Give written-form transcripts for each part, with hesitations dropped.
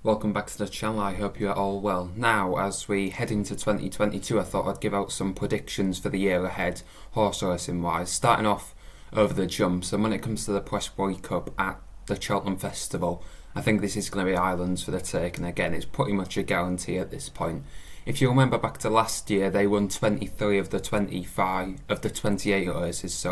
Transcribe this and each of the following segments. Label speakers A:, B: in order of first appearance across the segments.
A: Welcome back to the channel. I hope you're all well. Now, as we head into 2022, I thought I'd give out some predictions for the year ahead, horse racing wise. Starting off over the jumps, and when it comes to the Pressbury Cup at the Cheltenham Festival, I think this is going to be Ireland's for the take, and again, it's pretty much a guarantee at this point. If you remember back to last year, they won 23 of the 28 races,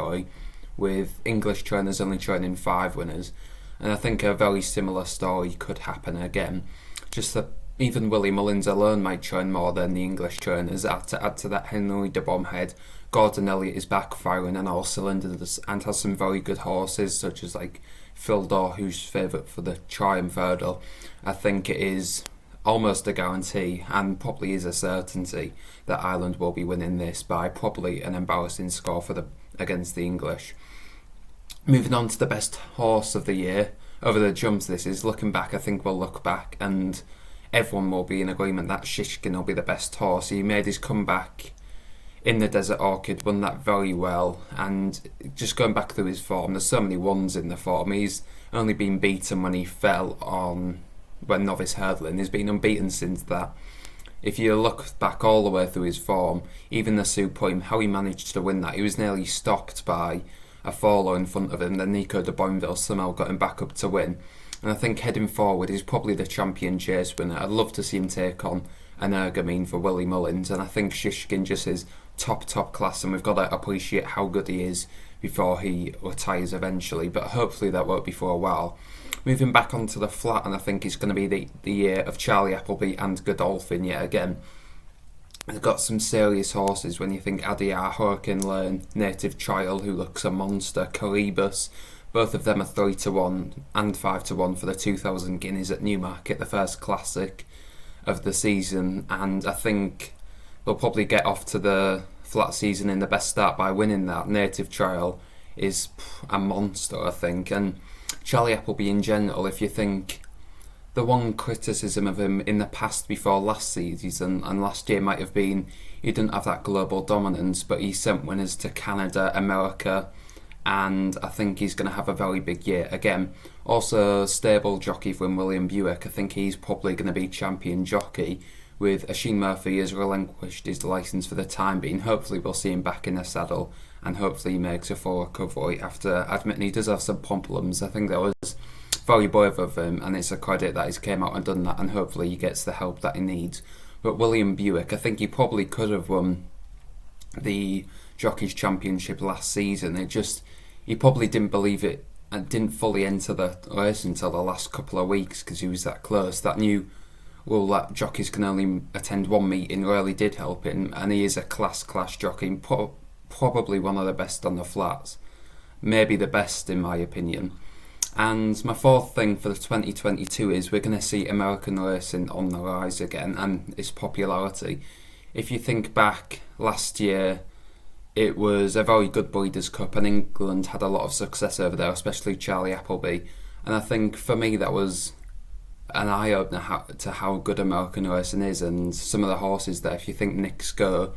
A: with English trainers only training 5 winners. And I think a very similar story could happen again. Just that even Willie Mullins alone might train more than the English trainers. Add to that Henry de Bromhead. Gordon Elliott is back firing on all cylinders and has some very good horses, such as like Phil Daw, who's favourite for the Triumph Hurdle. I think it is almost a guarantee, and probably is a certainty, that Ireland will be winning this by probably an embarrassing score against the English. Moving on to the best horse of the year, over the jumps this is, looking back, I think we'll look back and everyone will be in agreement that Shishkin will be the best horse. He made his comeback in the Desert Orchid, won that very well, and just going back through his form, there's so many ones in the form. He's only been beaten when he fell when novice hurdling. He's been unbeaten since that. If you look back all the way through his form, even the Supreme, how he managed to win that, he was nearly stopped by a follow in front of him, then Nico de Boinville somehow got him back up to win. And I think heading forward, he's probably the champion chase winner. I'd love to see him take on an Ergamine for Willie Mullins, and I think Shishkin just is top class, and we've got to appreciate how good he is before he retires eventually, but hopefully that won't be for a while. Moving back onto the flat, and I think it's going to be the year of Charlie Appleby and Godolphin yet again. They've got some serious horses when you think Adia, Hurricane Lane, Native Trial, who looks a monster, Coribus. Both of them are 3-1 and 5-1 for the 2,000 guineas at Newmarket, the first classic of the season. And I think they'll probably get off to the flat season in the best start by winning that. Native Trial is a monster, I think. And Charlie Appleby in general, if you think, the one criticism of him in the past before last season and last year might have been he didn't have that global dominance, but he sent winners to Canada, America, and I think he's going to have a very big year again. Also, stable jockey from William Buick, I think he's probably going to be champion jockey, with Oisin Murphy has relinquished his licence for the time being. Hopefully we'll see him back in the saddle, and hopefully he makes a full recovery after admitting he does have some problems. I think that was very brave of him, and it's a credit that he's came out and done that, and hopefully he gets the help that he needs. But William Buick, I think he probably could have won the Jockeys Championship last season. He probably didn't believe it and didn't fully enter the race until the last couple of weeks because he was that close. That new rule that jockeys can only attend one meeting really did help him, and he is a class jockey, probably one of the best on the flats, maybe the best in my opinion. And my fourth thing for the 2022 is we're going to see American racing on the rise again and its popularity. If you think back last year, it was a very good Breeders' Cup, and England had a lot of success over there, especially Charlie Appleby. And I think for me that was an eye-opener to how good American racing is, and some of the horses there. If you think Nick Skur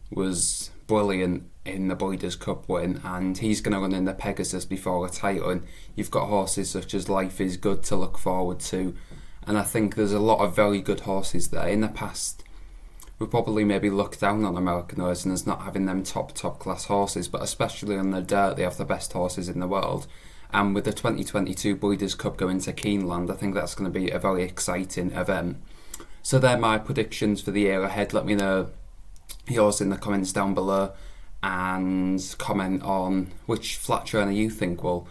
A: was brilliant in the Breeders' Cup win, and he's going to run in the Pegasus before retiring. You've got horses such as Life is Good to look forward to, and I think there's a lot of very good horses there. In the past, we probably maybe looked down on American racing as not having them top class horses, but especially on the dirt, they have the best horses in the world. And with the 2022 Breeders' Cup going to Keeneland, I think that's going to be a very exciting event. So they're my predictions for the year ahead. Let me know yours in the comments down below, and comment on which flat trainer you think will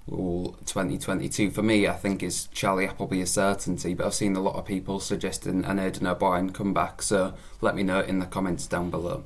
A: rule 2022. For me, I think it's Charlie Appleby a certainty, but I've seen a lot of people suggesting an Aidan O'Brien comeback, so let me know in the comments down below.